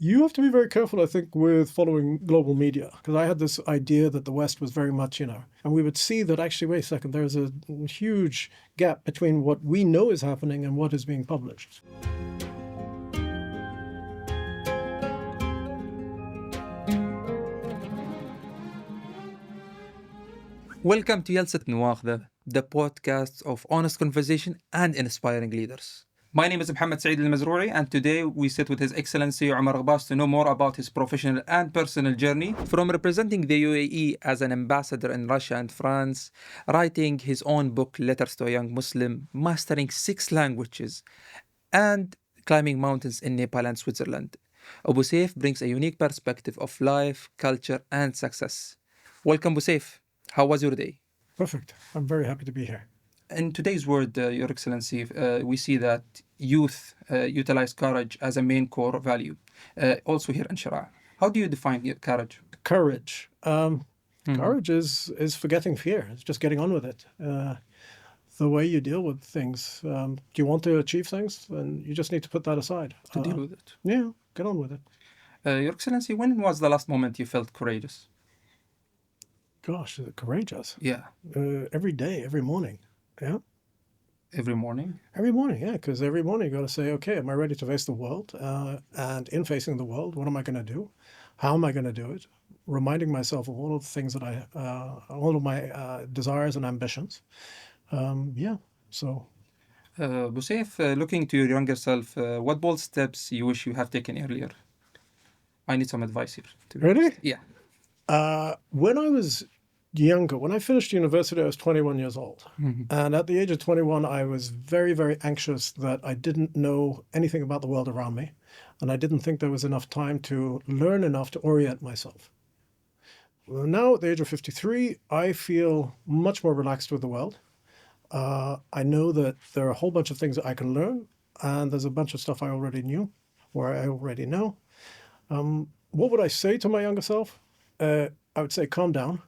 You have to be very careful, I think, with following global media, because I had this idea that the West was very much, and we would see that actually, wait a second, there's a huge gap between what we know is happening and what is being published. Welcome to Yalsat Nwakhda, the podcast of honest conversation and inspiring leaders. My name is Mohammed Saeed Al-Mazroui, and today we sit with His Excellency Omar Gobash to know more about his professional and personal journey, from representing the UAE as an ambassador in Russia and France, writing his own book, Letters to a Young Muslim, mastering 6 languages, and climbing mountains in Nepal and Switzerland. Abu Saif brings a unique perspective of life, culture, and success. Welcome, Abu Saif. How was your day? Perfect. I'm very happy to be here. In today's world, Your Excellency, we see that youth utilize courage as a main core value, also here in Sheraa. How do you define courage? Courage. Courage is forgetting fear. It's just getting on with it. The way you deal with things. Do you want to achieve things? Then you just need to put that aside. To deal with it. Yeah, get on with it. Your Excellency, when was the last moment you felt courageous? Gosh, courageous. Yeah. Every day, every morning. Yeah. Every morning? Every morning, yeah, because every morning you got to say, okay, am I ready to face the world? And in facing the world, what am I going to do? How am I going to do it? Reminding myself of all of the things that all of my desires and ambitions. So. Abu Saif, looking to your younger self, what bold steps you wish you have taken earlier? I need some advice here. Really? Yeah. When I was younger, when I finished university, I was 21 years old. Mm-hmm. And at the age of 21, I was very, very anxious that I didn't know anything about the world around me. And I didn't think there was enough time to learn enough to orient myself. Well, now, at the age of 53, I feel much more relaxed with the world. I know that there are a whole bunch of things that I can learn. And there's a bunch of stuff I already knew, or I already know. What would I say to my younger self? I would say, calm down.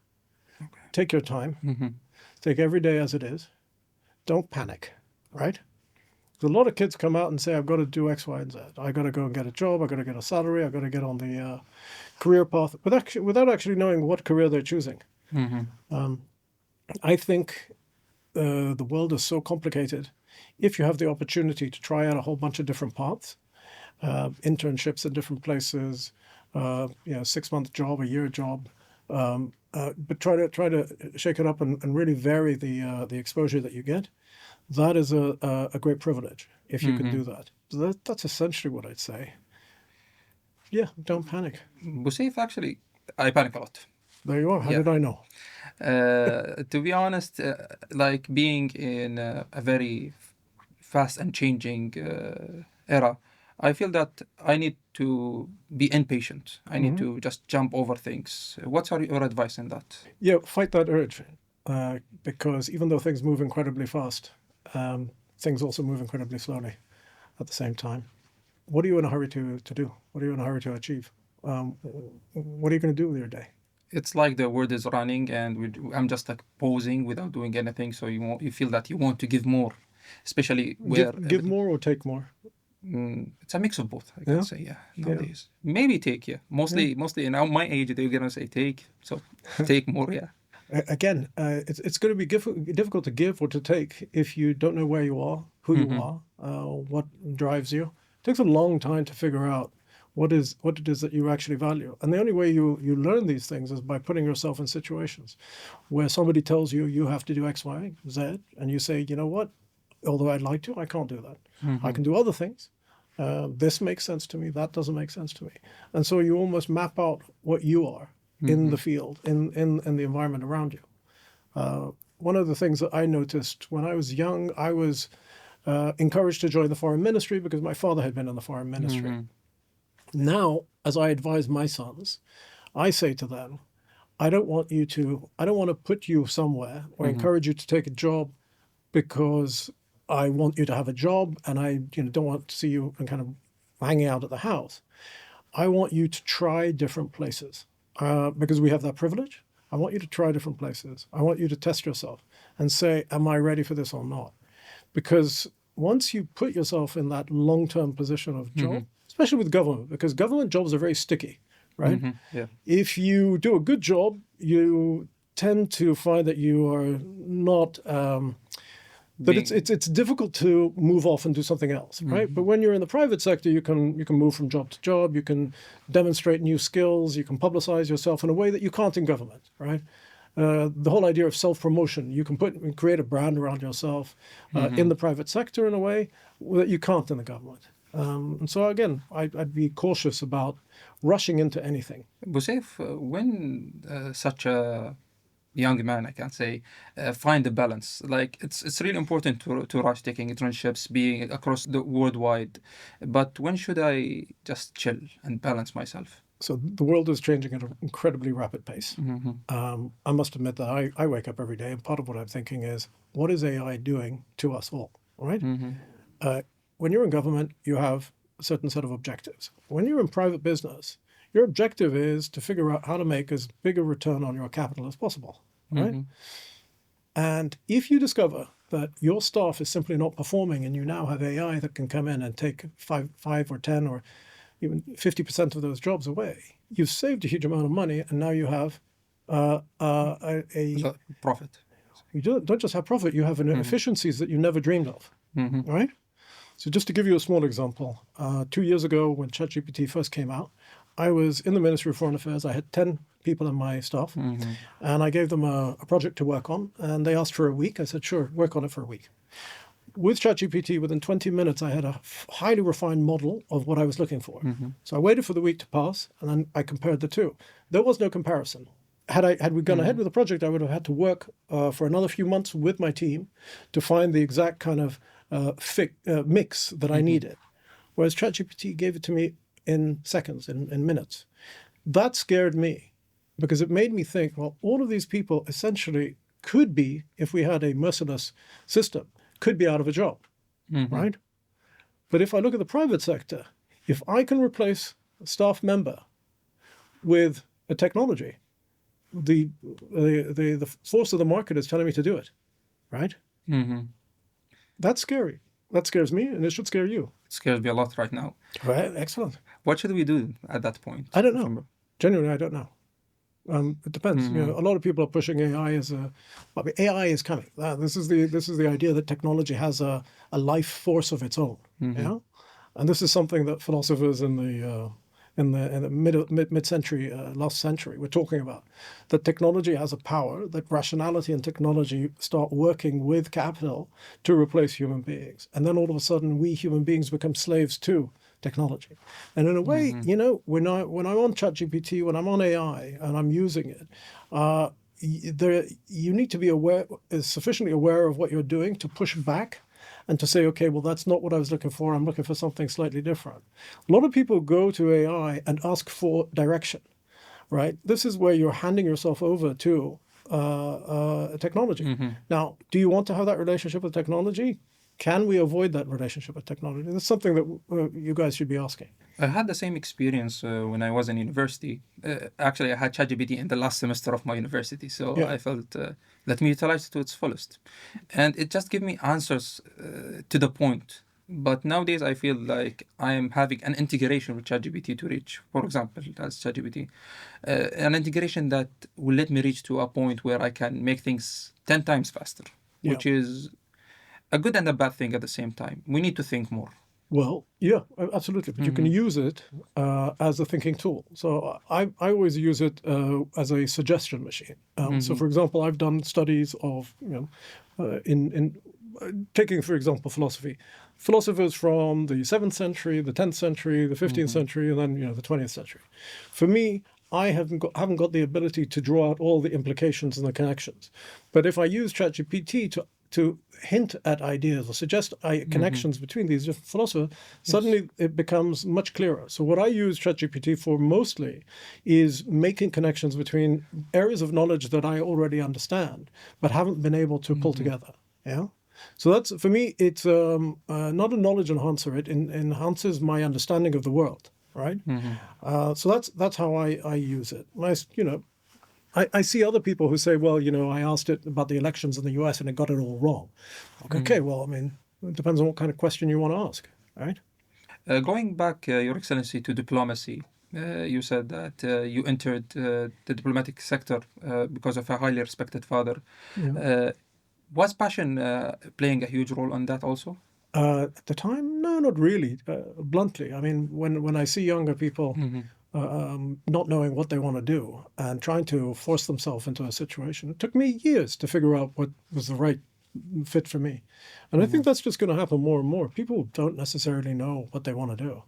Okay. Take your time. Mm-hmm. Take every day as it is. Don't panic, right? A lot of kids come out and say, I've got to do X, Y, and Z. I got to go and get a job. I got to get a salary. I got to get on the career path without actually knowing what career they're choosing. Mm-hmm. I think the world is so complicated. If you have the opportunity to try out a whole bunch of different paths, internships in different places, 6-month job, a year job, but try to shake it up and really vary the exposure that you get. That is a great privilege if you can do that. So that's essentially what I'd say. Yeah, don't panic. Abu Saif, actually, I panic a lot. There you are. How did I know? To be honest, like being in a very fast and changing era, I feel that I need to be impatient. I need to just jump over things. What's your advice on that? Yeah, fight that urge. Because even though things move incredibly fast, things also move incredibly slowly at the same time. What are you in a hurry to do? What are you in a hurry to achieve? What are you going to do with your day? It's like the world is running and I'm just like pausing without doing anything. So you feel that you want to give more, especially where... Give more or take more? It's a mix of both, I can say, nowadays. Yeah. Maybe take, Mostly in my age, they're going to say take, so take more, Again, it's going to be difficult to give or to take if you don't know where you are, who you are, what drives you. It takes a long time to figure out what it is that you actually value. And the only way you learn these things is by putting yourself in situations where somebody tells you you have to do X, Y, Z, and you say, you know what? Although I'd like to, I can't do that. Mm-hmm. I can do other things. This makes sense to me. That doesn't make sense to me. And so you almost map out what you are in the field, in the environment around you. One of the things that I noticed when I was young, I was encouraged to join the foreign ministry because my father had been in the foreign ministry. Mm-hmm. Now, as I advise my sons, I say to them, I don't want to put you somewhere or encourage you to take a job because I want you to have a job and I don't want to see you kind of hanging out at the house. I want you to try different places because we have that privilege. I want you to try different places. I want you to test yourself and say, am I ready for this or not? Because once you put yourself in that long-term position of job, especially with government, because government jobs are very sticky, right? Yeah. If you do a good job, you tend to find that you are not that it's difficult to move off and do something else, right? But when you're in the private sector, you can move from job to job, you can demonstrate new skills, you can publicize yourself in a way that you can't in government, right? The whole idea of self-promotion, you can create a brand around yourself in the private sector in a way that you can't in the government. And so again, I'd be cautious about rushing into anything. Saif, when such a young man, I can say, find the balance. Like it's really important to rush taking internships, being across the worldwide. But when should I just chill and balance myself? So the world is changing at an incredibly rapid pace. I must admit that I wake up every day, and part of what I'm thinking is, what is AI doing to us all, right? When you're in government, you have a certain set of objectives. When you're in private business, your objective is to figure out how to make as big a return on your capital as possible, right? And if you discover that your staff is simply not performing and you now have AI that can come in and take 5 or 10 or even 50% of those jobs away, you've saved a huge amount of money, and now you have a profit. You don't just have profit, you have efficiencies that you never dreamed of, right? So just to give you a small example, 2 years ago when ChatGPT first came out, I was in the Ministry of Foreign Affairs. I had 10 people in my staff, and I gave them a project to work on, and they asked for a week. I said, sure, work on it for a week. With ChatGPT, within 20 minutes, I had a highly refined model of what I was looking for. So I waited for the week to pass, and then I compared the two. There was no comparison. Had we gone ahead with the project, I would have had to work for another few months with my team to find the exact kind of mix that I needed. Whereas ChatGPT gave it to me in seconds, in minutes. That scared me because it made me think, well, all of these people essentially could be, if we had a merciless system, could be out of a job, right? But if I look at the private sector, if I can replace a staff member with a technology, the force of the market is telling me to do it, right? That's scary. That scares me, and it should scare you. It scares me a lot right now. Right, excellent. What should we do at that point? I don't know. Genuinely, I don't know. It depends. You know, a lot of people are pushing AI as AI is coming. This is the idea that technology has a life force of its own. Yeah, and this is something that philosophers in the mid-century, last century, we're talking about. That technology has a power, that rationality and technology start working with capital to replace human beings. And then all of a sudden, we human beings become slaves to technology. And in a way, you know, when I'm on ChatGPT, when I'm on AI and I'm using it, you need to be sufficiently aware of what you're doing to push back and to say, okay, well, that's not what I was looking for. I'm looking for something slightly different. A lot of people go to AI and ask for direction, right? This is where you're handing yourself over to technology. Now, do you want to have that relationship with technology? Can we avoid that relationship with technology? That's something that you guys should be asking. I had the same experience when I was in university. Actually, I had ChatGPT in the last semester of my university. So I felt, let me utilize it to its fullest. And it just gave me answers to the point. But nowadays, I feel like I am having an integration with ChatGPT to reach, for example, as ChatGPT, an integration that will let me reach to a point where I can make things 10 times faster, which is a good and a bad thing at the same time. We need to think more. Well, yeah, absolutely. But you can use it as a thinking tool. So I always use it as a suggestion machine. So, for example, I've done studies of, in taking, for example, philosophy. Philosophers from the 7th century, the 10th century, the 15th century, and then, the 20th century. For me, I haven't got the ability to draw out all the implications and the connections. But if I use ChatGPT to hint at ideas or suggest connections between these different philosophers, suddenly it becomes much clearer. So what I use ChatGPT for mostly is making connections between areas of knowledge that I already understand, but haven't been able to pull together. Yeah. So that's, for me, it's not a knowledge enhancer. It enhances my understanding of the world, right? So that's how I use it. I see other people who say, well, I asked it about the elections in the US and it got it all wrong. Okay, well, I mean, it depends on what kind of question you want to ask, right? Going back, Your Excellency, to diplomacy, you said that you entered the diplomatic sector because of a highly respected father. Yeah. Was passion playing a huge role on that also? At the time, no, not really. Bluntly, I mean, when I see younger people not knowing what they want to do and trying to force themselves into a situation, it took me years to figure out what was the right fit for me. And I think that's just going to happen more and more. People don't necessarily know what they want to do.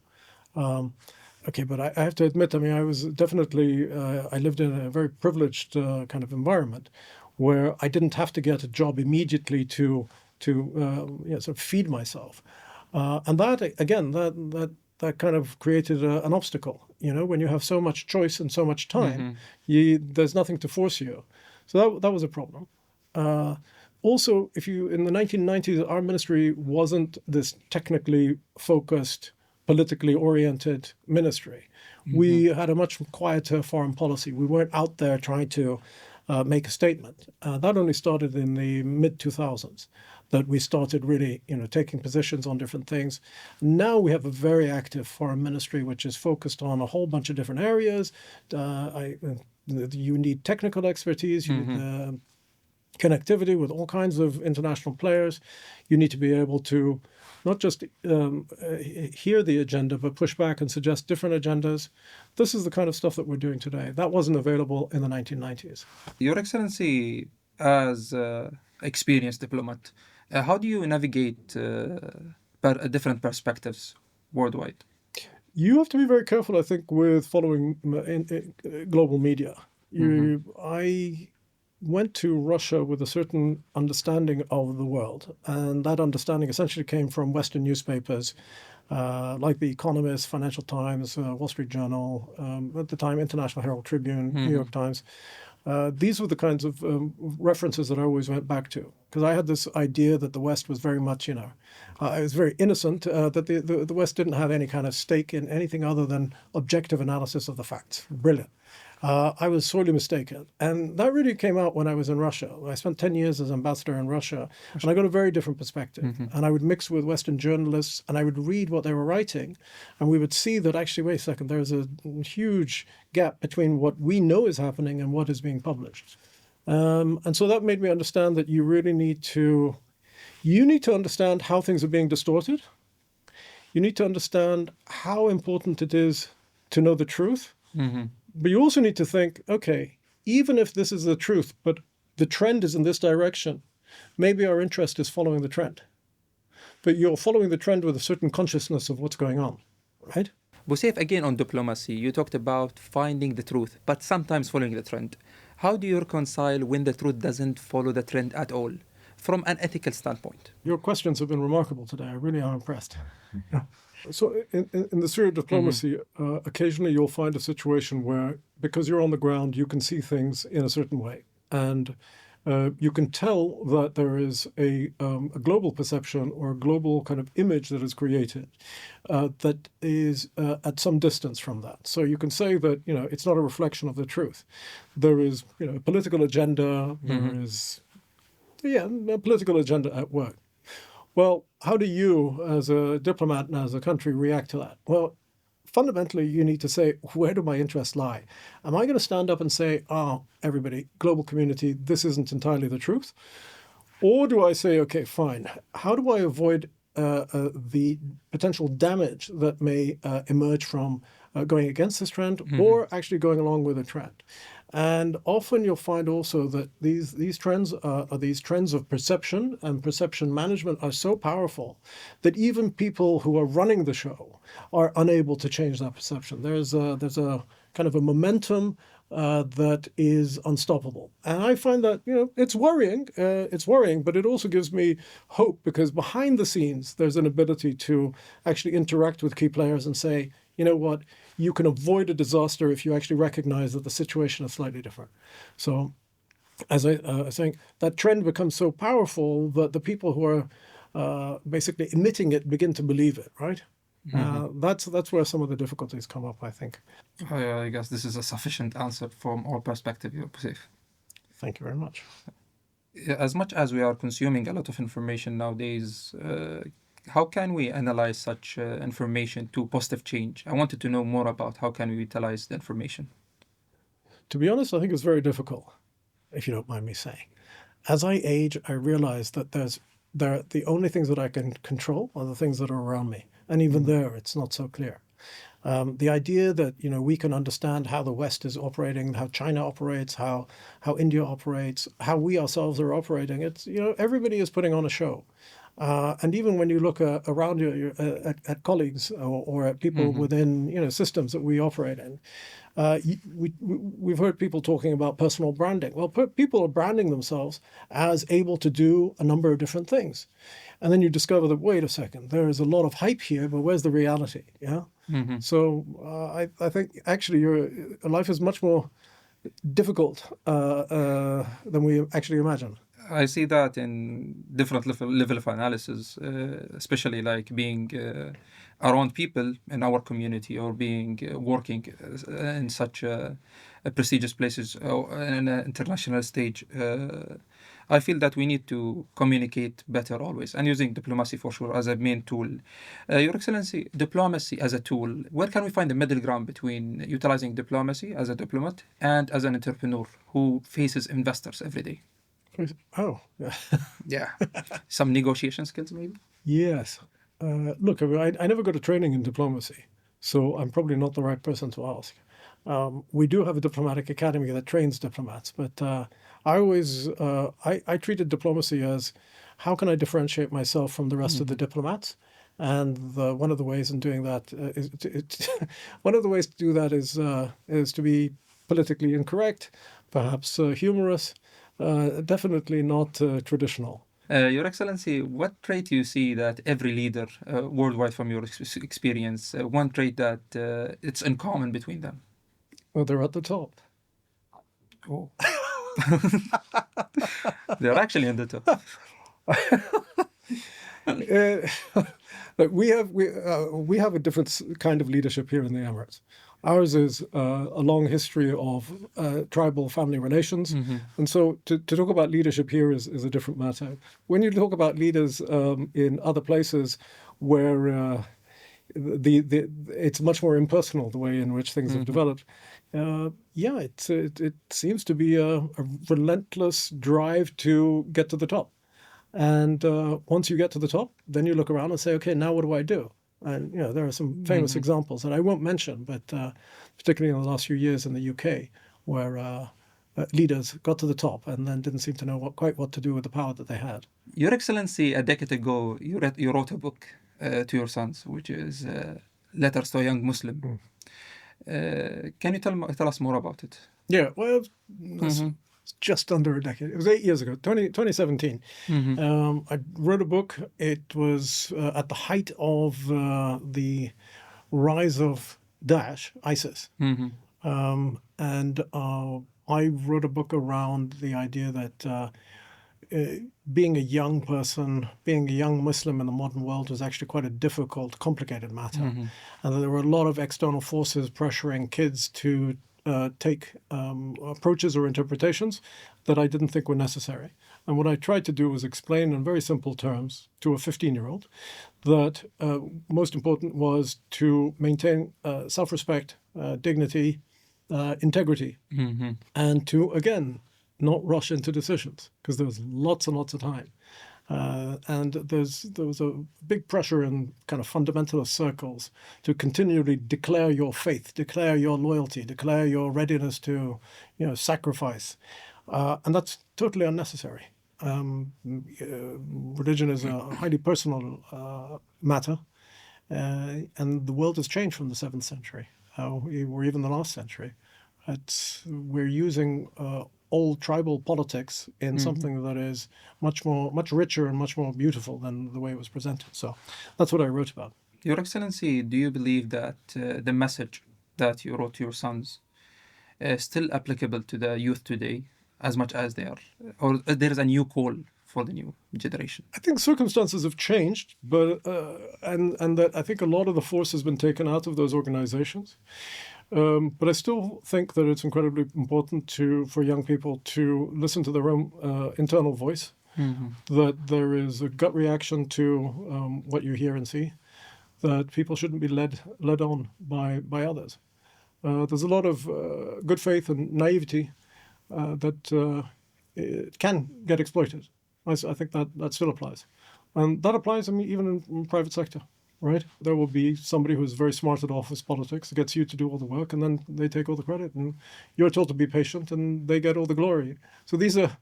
Okay, but I have to admit, I mean, I was definitely, I lived in a very privileged kind of environment where I didn't have to get a job immediately to sort of feed myself. And that, again, that kind of created an obstacle. You know, when you have so much choice and so much time, there's nothing to force you. So that was a problem. Also, in the 1990s, our ministry wasn't this technically focused, politically oriented ministry. We had a much quieter foreign policy. We weren't out there trying to make a statement. That only started in the mid-2000s, that we started really, taking positions on different things. Now we have a very active foreign ministry, which is focused on a whole bunch of different areas. You need technical expertise. You need connectivity with all kinds of international players. You need to be able to not just hear the agenda, but push back and suggest different agendas. This is the kind of stuff that we're doing today. That wasn't available in the 1990s. Your Excellency, as an experienced diplomat, how do you navigate different perspectives worldwide? You have to be very careful, I think, with following global media. I went to Russia with a certain understanding of the world, and that understanding essentially came from Western newspapers like The Economist, Financial Times, Wall Street Journal, at the time International Herald Tribune, New York Times. These were the kinds of references that I always went back to, because I had this idea that the West was very much, it was very innocent, that the West didn't have any kind of stake in anything other than objective analysis of the facts. Brilliant. I was sorely mistaken. And that really came out when I was in Russia. I spent 10 years as ambassador in Russia, and I got a very different perspective. And I would mix with Western journalists, and I would read what they were writing, and we would see that actually, wait a second, there's a huge gap between what we know is happening and what is being published. And so that made me understand that you really need to understand how things are being distorted. You need to understand how important it is to know the truth. But you also need to think, okay, even if this is the truth, but the trend is in this direction, maybe our interest is following the trend. But you're following the trend with a certain consciousness of what's going on, right? Saif, again on diplomacy, you talked about finding the truth, but sometimes following the trend. How do you reconcile when the truth doesn't follow the trend at all, from an ethical standpoint? Your questions have been remarkable today. I really am impressed. So in the sphere of diplomacy, occasionally you'll find a situation where, because you're on the ground, you can see things in a certain way. And you can tell that there is a global perception or a global kind of image that is created that is at some distance from that. So you can say that, it's not a reflection of the truth. There is, a political agenda. There is, a political agenda at work. Well, how do you, as a diplomat and as a country, react to that? Well, fundamentally, you need to say, where do my interests lie? Am I going to stand up and say, everybody, global community, this isn't entirely the truth? Or do I say, okay, fine, how do I avoid the potential damage that may emerge from going against this trend or actually going along with a trend? And often you'll find also that these trends of perception and perception management are so powerful that even people who are running the show are unable to change that perception. There's a kind of a momentum that is unstoppable. And I find that, it's worrying. It's worrying, but it also gives me hope, because behind the scenes, there's an ability to actually interact with key players and say, you know what, you can avoid a disaster if you actually recognize that the situation is slightly different. So as I was saying, that trend becomes so powerful that the people who are basically emitting it begin to believe it, right? That's where some of the difficulties come up, I think. I guess this is a sufficient answer from our perspective, Saif. Thank you very much. As much as we are consuming a lot of information nowadays, How can we analyze such information to positive change? I wanted to know more about how can we utilize the information. To be honest, I think it's very difficult, if you don't mind me saying. As I age, I realize that the only things that I can control are the things that are around me. And even there, it's not so clear. The idea that, we can understand how the West is operating, how China operates, how India operates, how we ourselves are operating, it's, everybody is putting on a show. And even when you look around you at colleagues or at people within systems that we operate in, we've heard people talking about personal branding. Well, people are branding themselves as able to do a number of different things. And then you discover that, wait a second, there is a lot of hype here, but where's the reality? Yeah. Mm-hmm. So I think actually your life is much more difficult than we actually imagine. I see that in different level of analysis, especially like being around people in our community or being working in such prestigious places or in an international stage. I feel that we need to communicate better always, and using diplomacy for sure as a main tool. Your Excellency, diplomacy as a tool, where can we find the middle ground between utilizing diplomacy as a diplomat and as an entrepreneur who faces investors every day? Oh, yeah. Some negotiation skills, maybe? Yes. Look, I never got a training in diplomacy, so I'm probably not the right person to ask. We do have a diplomatic academy that trains diplomats, but I always I treated diplomacy as how can I differentiate myself from the rest of the diplomats, and one of the ways in doing that one of the ways to do that is to be politically incorrect, perhaps humorous. Definitely not traditional. Your Excellency, what trait do you see that every leader worldwide from your experience, one trait that it's in common between them? Well, they're at the top. Oh. They're actually on the top. We have a different kind of leadership here in the Emirates. Ours is a long history of tribal family relations. Mm-hmm. And so to talk about leadership here is a different matter. When you talk about leaders in other places where it's much more impersonal, the way in which things have developed, it seems to be a relentless drive to get to the top. And once you get to the top, then you look around and say, okay, now what do I do? And there are some famous examples that I won't mention, but particularly in the last few years in the UK, where leaders got to the top and then didn't seem to know quite what to do with the power that they had. Your Excellency, a decade ago, you wrote a book to your sons, which is Letters to a Young Muslim. Can you tell us more about it? Yeah, well, it's just under a decade. It was 8 years ago, 2017. I wrote a book. It was at the height of the rise of Daesh, ISIS. And I wrote a book around the idea that being a young person, being a young Muslim in the modern world was actually quite a difficult, complicated matter. And that there were a lot of external forces pressuring kids to take approaches or interpretations that I didn't think were necessary. And what I tried to do was explain in very simple terms to a 15-year-old that most important was to maintain self-respect, dignity, integrity, and to, again, not rush into decisions, because there was lots and lots of time. And there was a big pressure in kind of fundamentalist circles to continually declare your faith, declare your loyalty, declare your readiness to, sacrifice. And that's totally unnecessary. Religion is a highly personal matter. And the world has changed from the 7th century, or even the last century. We're using old tribal politics in something that is much richer and much more beautiful than the way it was presented. So that's what I wrote about. Your Excellency, do you believe that the message that you wrote to your sons is still applicable to the youth today as much as they are? Or there is a new call for the new generation? I think circumstances have changed, but and that I think a lot of the force has been taken out of those organizations. But I still think that it's incredibly important for young people to listen to their own internal voice that there is a gut reaction to what you hear and see, that people shouldn't be led on by others. There's a lot of good faith and naivety that it can get exploited. I think that still applies. And that applies, I mean, even in private sector, right? There will be somebody who's very smart at office politics, gets you to do all the work, and then they take all the credit. And you're told to be patient, and they get all the glory. So these are,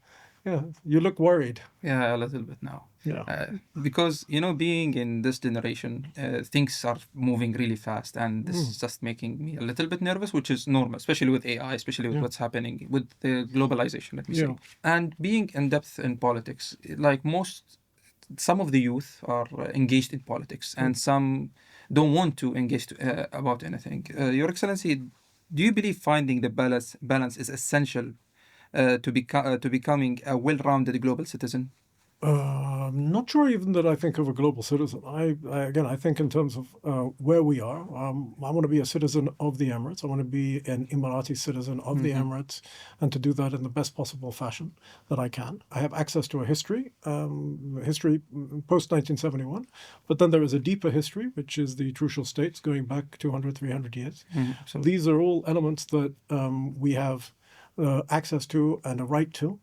you look worried. Yeah, a little bit now. Yeah. Because, being in this generation, things are moving really fast, and this is just making me a little bit nervous, which is normal, especially with AI, especially with what's happening with the globalization, let me say. And being in depth in politics, like some of the youth are engaged in politics, and some don't want to engage about anything. Your Excellency, do you believe finding the balance is essential to becoming a well-rounded global citizen? I'm not sure even that I think of a global citizen. I think in terms of where we are. I want to be a citizen of the Emirates. I want to be an Emirati citizen of the Emirates, and to do that in the best possible fashion that I can. I have access to a history post-1971, but then there is a deeper history, which is the Trucial States going back 200, 300 years. These are all elements that we have access to and a right to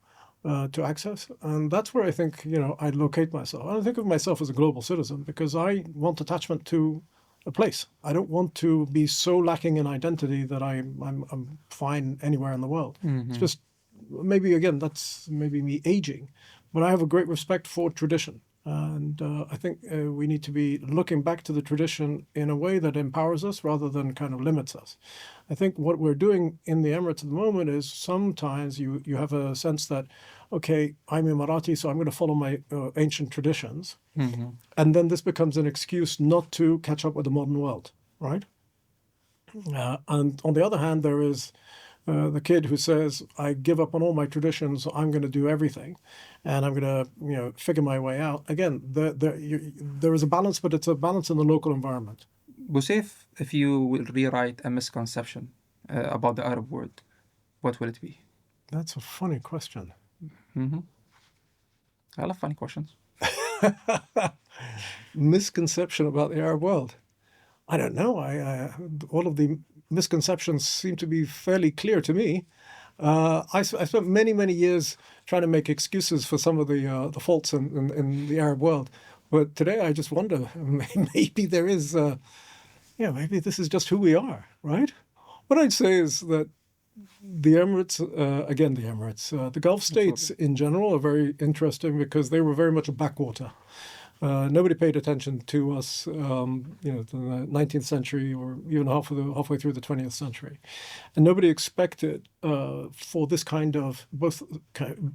access. And that's where I think, I locate myself. I don't think of myself as a global citizen because I want attachment to a place. I don't want to be so lacking in identity that I'm fine anywhere in the world. It's just, maybe again, that's maybe me aging, but I have a great respect for tradition. And I think we need to be looking back to the tradition in a way that empowers us rather than kind of limits us. I think what we're doing in the Emirates at the moment is sometimes you have a sense that, okay, I'm Emirati, so I'm going to follow my ancient traditions. And then this becomes an excuse not to catch up with the modern world, right? And on the other hand, there is the kid who says, I give up on all my traditions, I'm going to do everything, and I'm going to figure my way out. Again, there is a balance, but it's a balance in the local environment. Saif, if you will rewrite a misconception about the Arab world, what will it be? That's a funny question. I love funny questions. Misconception about the Arab world. I don't know. All of the misconceptions seem to be fairly clear to me. I spent many, many years trying to make excuses for some of the faults in the Arab world. But today I just wonder, maybe there is, maybe this is just who we are, right? What I'd say is that the Emirates, the Gulf states in general are very interesting because they were very much a backwater. Nobody paid attention to us, the 19th century or even halfway through the 20th century. And nobody expected for this kind of both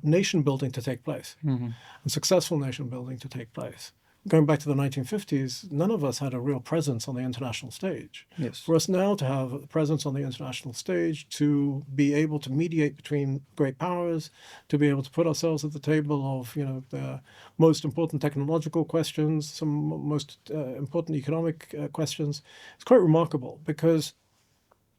nation building to take place and successful nation building to take place. Going back to the 1950s, none of us had a real presence on the international stage. Yes. For us now to have a presence on the international stage, to be able to mediate between great powers, to be able to put ourselves at the table of the most important technological questions, some most important economic questions, it's quite remarkable because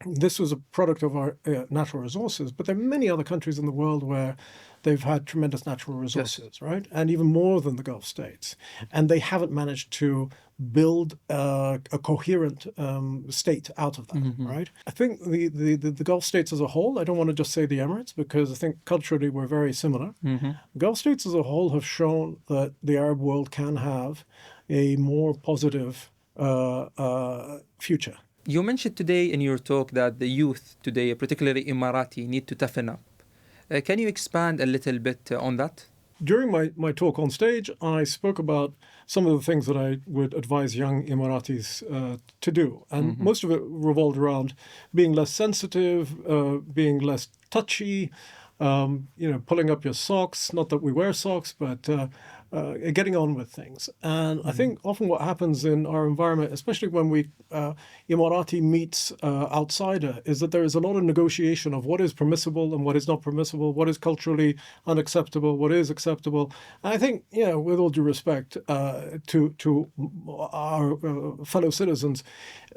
this was a product of our natural resources, but there are many other countries in the world where they've had tremendous natural resources, right? And even more than the Gulf states. And they haven't managed to build a coherent state out of that, right? I think the Gulf states as a whole, I don't want to just say the Emirates because I think culturally we're very similar. The Gulf states as a whole have shown that the Arab world can have a more positive future. You mentioned today in your talk that the youth today, particularly Emirati, need to toughen up. Can you expand a little bit on that? During my talk on stage, I spoke about some of the things that I would advise young Emiratis to do. And most of it revolved around being less sensitive, being less touchy, pulling up your socks. Not that we wear socks, but getting on with things. And I think often what happens in our environment, especially when Emirati meets outsider, is that there is a lot of negotiation of what is permissible and what is not permissible, what is culturally unacceptable, what is acceptable. And I think, with all due respect to our fellow citizens,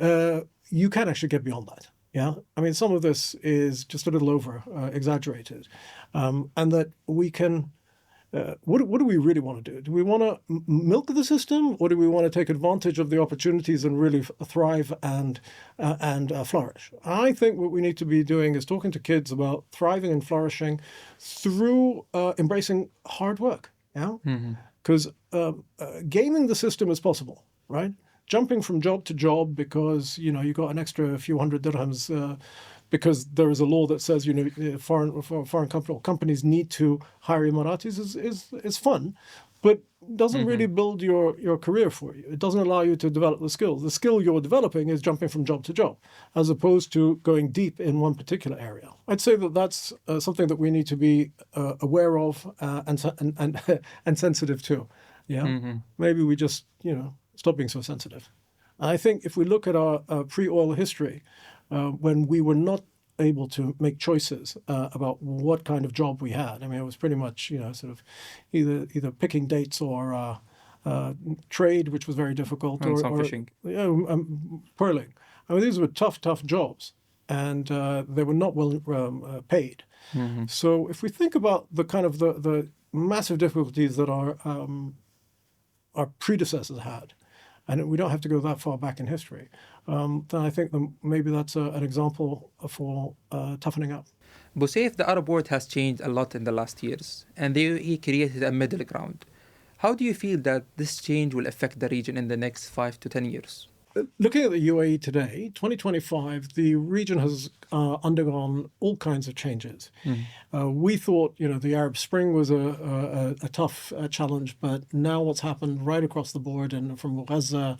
you can actually get beyond that. Yeah, I mean, some of this is just a little over exaggerated, and that we can what do we really want to do? Do we want to milk the system, or do we want to take advantage of the opportunities and really thrive and flourish? I think what we need to be doing is talking to kids about thriving and flourishing through embracing hard work. Yeah, because gaming the system is possible, right? Jumping from job to job because you got an extra few hundred dirhams. Because there is a law that says foreign companies need to hire Emiratis is fun, but doesn't really build your career for you. It doesn't allow you to develop the skills. The skill you're developing is jumping from job to job, as opposed to going deep in one particular area. I'd say that that's something that we need to be aware of and sensitive to. Yeah, maybe we just stop being so sensitive. I think if we look at our pre-oil history. When we were not able to make choices about what kind of job we had. I mean, it was pretty much, sort of either picking dates or trade, which was very difficult, or fishing. Pearling. I mean, these were tough jobs, and they were not well paid. So if we think about the kind of the massive difficulties that our predecessors had, and we don't have to go that far back in history, then I think maybe that's an example for toughening up. Saif, the Arab world has changed a lot in the last years, and the UAE created a middle ground. How do you feel that this change will affect the region in the next 5 to 10 years? Looking at the UAE today, 2025, the region has undergone all kinds of changes. We thought, the Arab Spring was a tough challenge, but now what's happened right across the board, and from Gaza,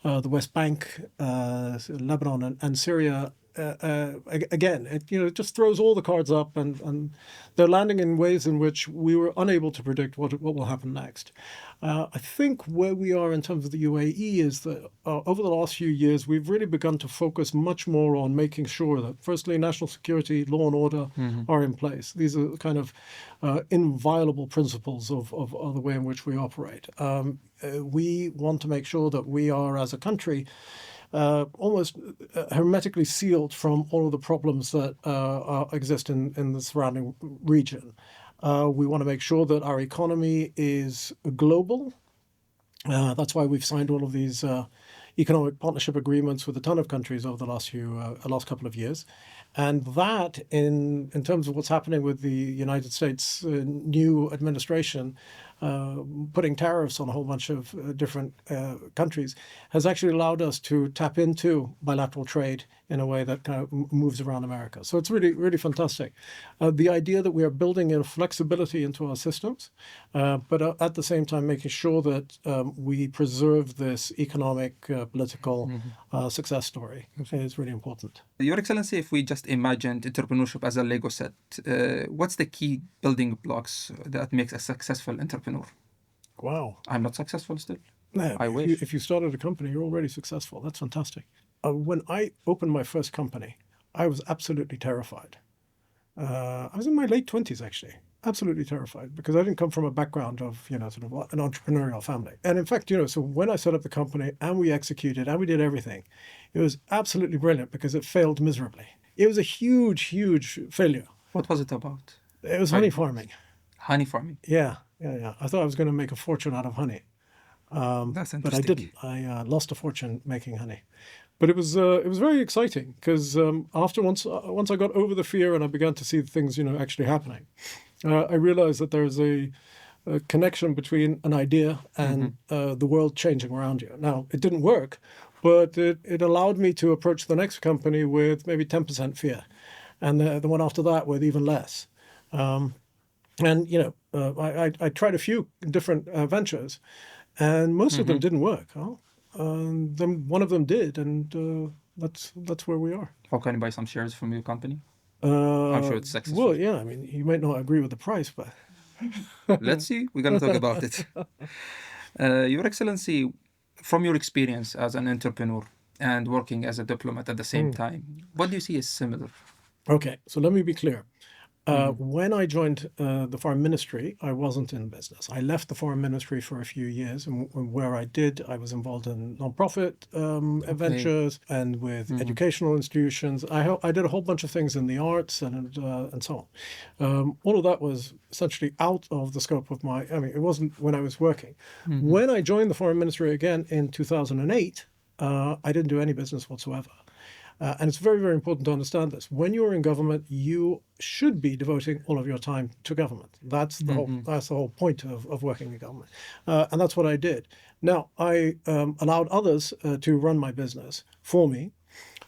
the West Bank, Lebanon, and Syria, again, it just throws all the cards up, and they're landing in ways in which we were unable to predict what will happen next. I think where we are in terms of the UAE is that over the last few years, we've really begun to focus much more on making sure that, firstly, national security, law and order are in place. These are kind of inviolable principles of the way in which we operate. We want to make sure that we are, as a country, almost hermetically sealed from all of the problems that exist in the surrounding region. We want to make sure that our economy is global. That's why we've signed all of these economic partnership agreements with a ton of countries over the last couple of years. And that, in terms of what's happening with the United States new administration, putting tariffs on a whole bunch of different countries, has actually allowed us to tap into bilateral trade in a way that kind of moves around America. So it's really, really fantastic. The idea that we are building in flexibility into our systems, but at the same time making sure that we preserve this economic, political success story is really important. Your Excellency, if we just imagined entrepreneurship as a Lego set, what's the key building blocks that makes a successful entrepreneur? Wow. I'm not successful still. No, I wish. If you started a company, you're already successful. That's fantastic. When I opened my first company, I was absolutely terrified. I was in my late 20s, actually. Absolutely terrified, because I didn't come from a background of, sort of an entrepreneurial family. And in fact, so when I set up the company and we executed and we did everything, it was absolutely brilliant because it failed miserably. It was a huge, huge failure. What was it about? It was honey farming. Honey farming? Yeah. I thought I was going to make a fortune out of honey. That's interesting. But I didn't. I lost a fortune making honey. But it was very exciting because once I got over the fear and I began to see things actually happening, I realized that there's a connection between an idea and the world changing around you. Now, it didn't work, but it allowed me to approach the next company with maybe 10% fear, and the one after that with even less. I tried a few different ventures, and most of them didn't work. Then one of them did, and that's where we are. How can you buy some shares from your company? I'm sure it's successful. Well, yeah, I mean, you might not agree with the price, but... Let's see. We're going to talk about it. Your Excellency, from your experience as an entrepreneur and working as a diplomat at the same time, what do you see as similar? Okay, so let me be clear. When I joined the Foreign Ministry, I wasn't in business. I left the Foreign Ministry for a few years, and where I did, I was involved in non-profit ventures and with educational institutions. I did a whole bunch of things in the arts and so on. All of that was essentially out of the scope of my. I mean, it wasn't when I was working. When I joined the Foreign Ministry again in 2008, I didn't do any business whatsoever. And it's very, very important to understand this. When you're in government, you should be devoting all of your time to government. That's the whole point of working in government. And that's what I did. Now, I allowed others to run my business for me.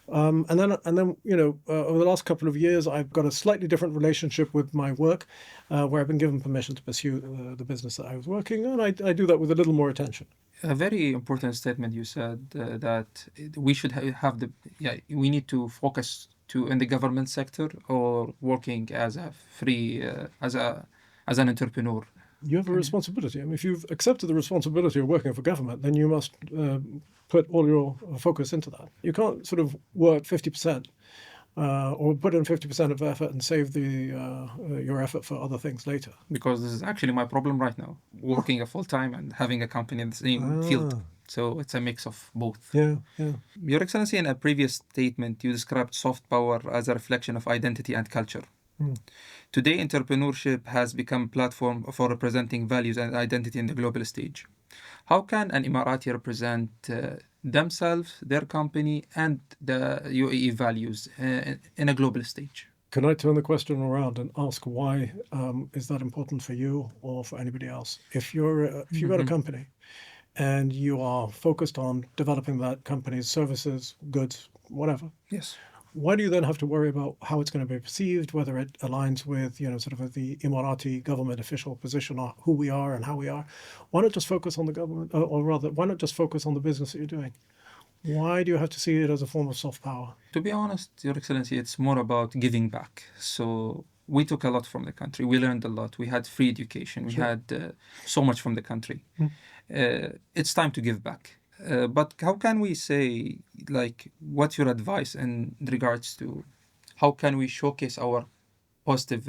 And then over the last couple of years, I've got a slightly different relationship with my work, where I've been given permission to pursue the business that I was working, and I do that with a little more attention. A very important statement you said, that we should we need to focus in the government sector or working as a free as an entrepreneur. You have a responsibility. I mean, if you've accepted the responsibility of working for government, then you must put all your focus into that. You can't sort of work 50%. Or put in 50% of effort and save your effort for other things later. Because this is actually my problem right now, working a full-time and having a company in the same field. So it's a mix of both. Yeah. Your Excellency, in a previous statement, you described soft power as a reflection of identity and culture. Today, entrepreneurship has become a platform for representing values and identity in the global stage. How can an Emirati represent themselves, their company, and the UAE values in a global stage? Can I turn the question around and ask why is that important for you or for anybody else? If you've got a company and you are focused on developing that company's services, goods, whatever. Yes. Why do you then have to worry about how it's going to be perceived, whether it aligns with, sort of the Emirati government official position or who we are and how we are? Why not just focus on the government, or rather, why not just focus on the business that you're doing? Why do you have to see it as a form of soft power? To be honest, Your Excellency, it's more about giving back. So we took a lot from the country. We learned a lot. We had free education. We had so much from the country. It's time to give back. But how can we say, what's your advice in regards to how can we showcase our positive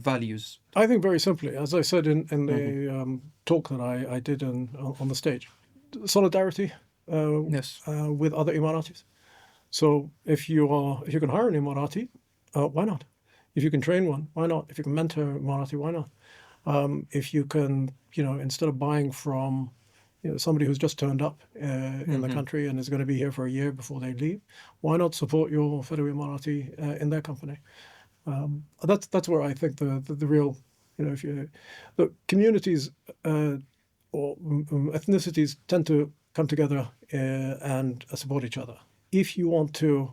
values? I think very simply, as I said in the talk that I did on the stage, solidarity with other Emiratis. So if you can hire an Emirati, why not? If you can train one, why not? If you can mentor an Emirati, why not? If you can, instead of buying from somebody who's just turned up in the country and is going to be here for a year before they leave, why not support your fellow Emirati in their company? That's where I think the real, the communities or ethnicities tend to come together and support each other. If you want to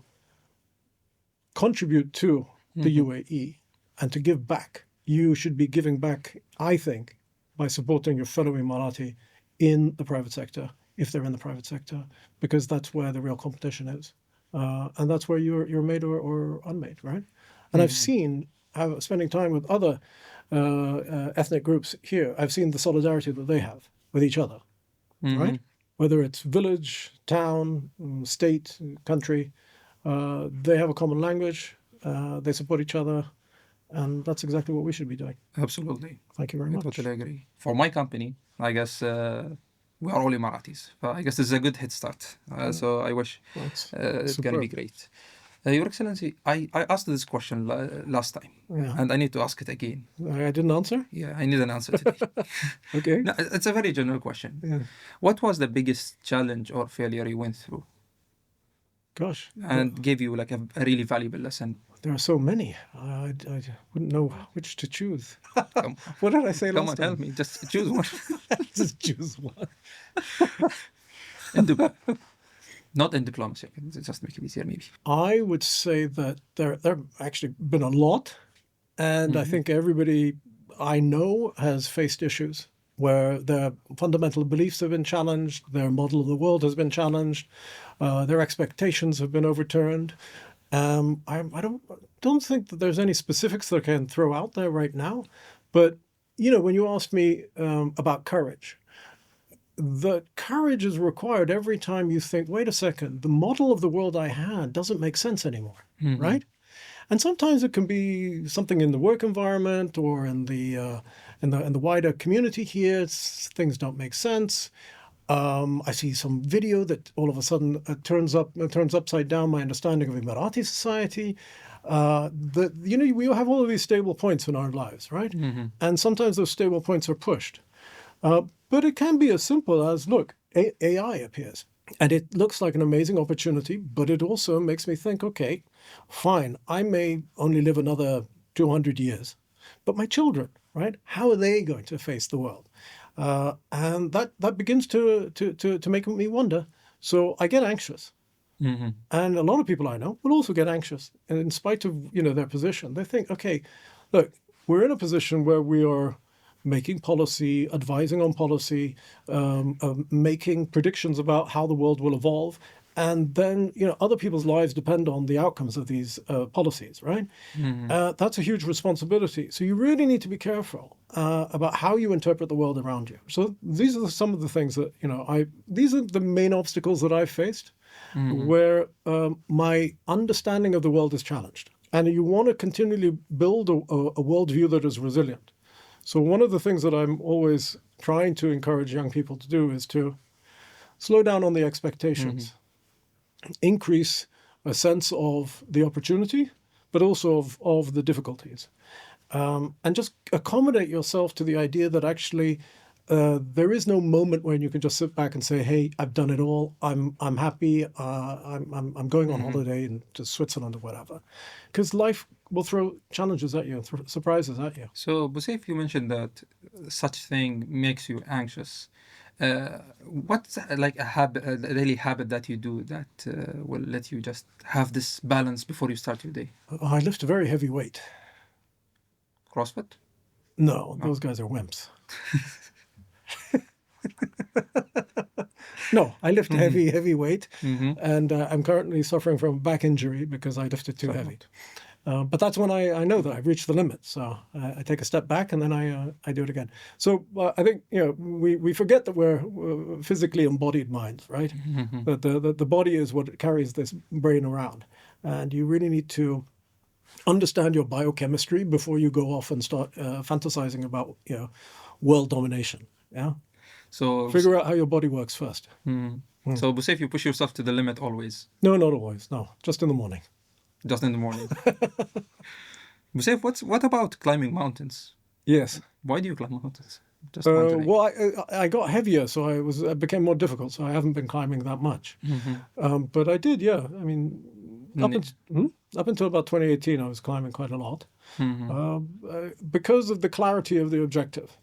contribute to the UAE and to give back, you should be giving back, I think, by supporting your fellow Emirati in the private sector, if they're in the private sector, because that's where the real competition is. And that's where you're made or unmade, right? And I've seen, spending time with other ethnic groups here, I've seen the solidarity that they have with each other, right? Whether it's village, town, state, country, they have a common language, they support each other, and that's exactly what we should be doing. Absolutely. Thank you very much. I totally agree. For my company, I guess we are all Emiratis. I guess this is a good head start. So I wish it's going to be great. Your Excellency, I asked this question last time, and I need to ask it again. I didn't answer? Yeah, I need an answer today. Okay. No, it's a very general question. Yeah. What was the biggest challenge or failure you went through? Gosh. And gave you a really valuable lesson? There are so many. I wouldn't know which to choose. What did I say last time? Come on, help me. Just choose one. Just choose one. Not in diplomacy. Just make it easier, maybe. I would say that there have actually been a lot. And I think everybody I know has faced issues where their fundamental beliefs have been challenged, their model of the world has been challenged, their expectations have been overturned. I don't think that there's any specifics that I can throw out there right now. But, when you ask me about courage, the courage is required every time you think, wait a second, the model of the world I had doesn't make sense anymore, right? And sometimes it can be something in the work environment or in the wider community here. Things don't make sense. I see some video that all of a sudden turns upside down my understanding of Emirati society. We all have all of these stable points in our lives, right? Mm-hmm. And sometimes those stable points are pushed. But it can be as simple as, look, AI appears. And it looks like an amazing opportunity, but it also makes me think, okay, fine, I may only live another 200 years, but my children, right? How are they going to face the world? And that begins to make me wonder. So I get anxious. Mm-hmm. And a lot of people I know will also get anxious. And in spite of, their position, they think, okay, look, we're in a position where we are making policy, advising on policy, making predictions about how the world will evolve. And then, other people's lives depend on the outcomes of these policies, right? Mm-hmm. That's a huge responsibility. So you really need to be careful about how you interpret the world around you. So these are some of the things that, these are the main obstacles that I've faced, Mm-hmm. where my understanding of the world is challenged. And you want to continually build a worldview that is resilient. So one of the things that I'm always trying to encourage young people to do is to slow down on the expectations, increase a sense of the opportunity, but also of the difficulties. And just accommodate yourself to the idea that actually there is no moment when you can just sit back and say, "Hey, I've done it all. I'm happy. I'm going on holiday to Switzerland or whatever," because life will throw challenges at you, surprises at you. So, Busef, you mentioned that such thing makes you anxious. What's like a daily habit that you do that will let you just have this balance before you start your day? I lift a very heavy weight. CrossFit? No, those guys are wimps. No, I lift heavy weight, and I'm currently suffering from a back injury because I lifted too heavy. But that's when I know that I've reached the limit. So I take a step back and then I do it again. So I think we forget that we're physically embodied minds, right? That the body is what carries this brain around, and you really need to understand your biochemistry before you go off and start fantasizing about world domination. Yeah. So Figure out how your body works first. So, Busef, you push yourself to the limit always. No, not always. No, just in the morning. Just in the morning. Busef, what about climbing mountains? Yes. Why do you climb mountains? Just wondering. Well, I got heavier, so I became more difficult. So I haven't been climbing that much. But I did, yeah. I mean, up until about 2018, I was climbing quite a lot because of the clarity of the objective.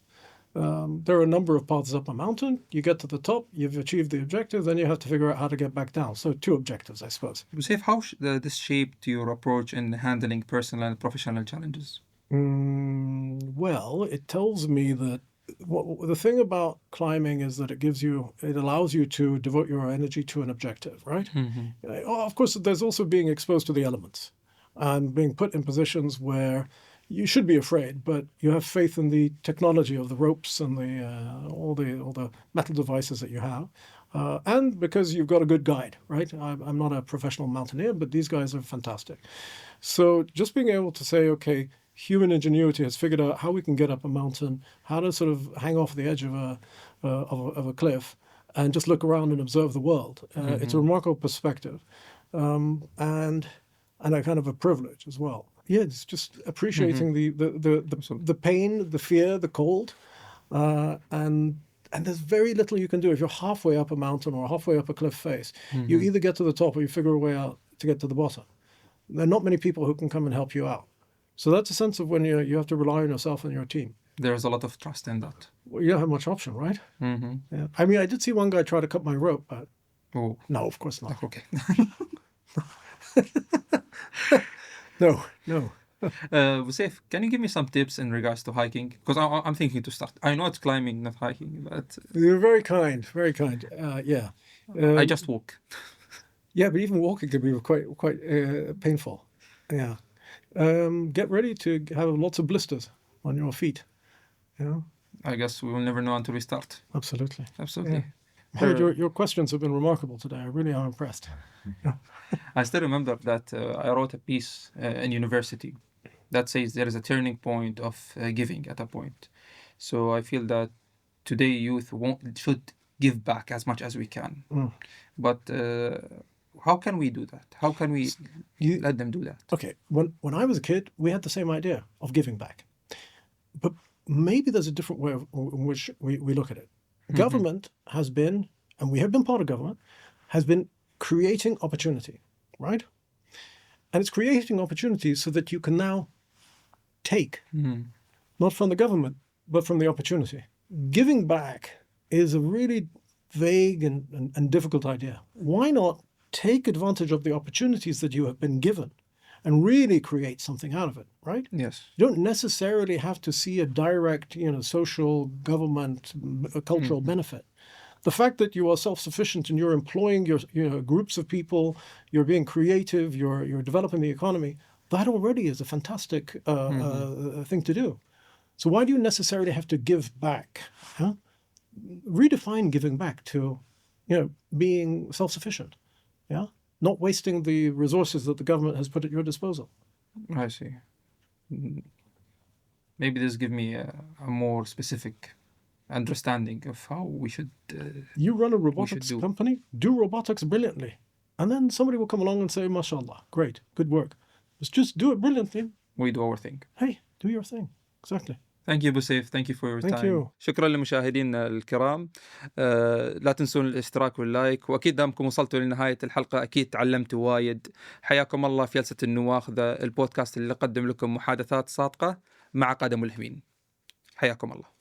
There are a number of paths up a mountain. You get to the top, you've achieved the objective, then you have to figure out how to get back down. So 2 objectives, I suppose. Busef, how this shaped your approach in handling personal and professional challenges? Well, it tells me that the thing about climbing is that it allows you to devote your energy to an objective, right? Of course, there's also being exposed to the elements and being put in positions where you should be afraid, but you have faith in the technology of the ropes and all the metal devices that you have, and because you've got a good guide, right? I'm not a professional mountaineer, but these guys are fantastic. So just being able to say, okay, human ingenuity has figured out how we can get up a mountain, how to sort of hang off the edge of a cliff, and just look around and observe the world. It's a remarkable perspective, and a kind of a privilege as well. Yeah, it's just appreciating the pain, the fear, the cold, and there's very little you can do. If you're halfway up a mountain or halfway up a cliff face, you either get to the top or you figure a way out to get to the bottom. There are not many people who can come and help you out. So that's a sense of when you have to rely on yourself and your team. There's a lot of trust in that. Well, you don't have much option, right? Yeah. I mean, I did see one guy try to cut my rope, but no, of course not. Okay. No. Busef, can you give me some tips in regards to hiking? Because I'm thinking to start. I know it's climbing, not hiking, but... You're very kind, very kind. Yeah. I just walk. Yeah, but even walking can be quite painful. Yeah. Get ready to have lots of blisters on your feet. I guess we will never know until we start. Absolutely. Absolutely. Mohammed, your questions have been remarkable today. I really am impressed. I still remember that I wrote a piece in university that says there is a turning point of giving at a point. So I feel that today youth should give back as much as we can. But how can we do that? How can we let them do that? Okay, when I was a kid, we had the same idea of giving back. But maybe there's a different way in which we look at it. Government has been, and we have been part of government, has been creating opportunity, right? And it's creating opportunities so that you can now take, not from the government, but from the opportunity. Giving back is a really vague and difficult idea. Why not take advantage of the opportunities that you have been given and really create something out of it, right? Yes. You don't necessarily have to see a direct, social, government, cultural benefit. The fact that you are self-sufficient and you're employing your groups of people, you're being creative, you're developing the economy, that already is a fantastic thing to do. So why do you necessarily have to give back? Huh? Redefine giving back to, being self-sufficient. Yeah, not wasting the resources that the government has put at your disposal. I see. Maybe this give me a more specific understanding of how we should. You run a robotics company, do robotics brilliantly, and then somebody will come along and say, "MashaAllah, great, good work." Just do it brilliantly. We do our thing. Hey, do your thing. Exactly. Thank you, Saif. Thank you for your Thank time. you. شكرا لمشاهدينا الكرام. لا تنسون الاشتراك واللايك، وأكيد دامكم وصلتوا لنهاية الحلقة أكيد تعلمتوا وايد. حياكم الله في يلسة النواخذة، البودكاست اللي قدم لكم محادثات صادقة مع قادة ملهمين. حياكم الله.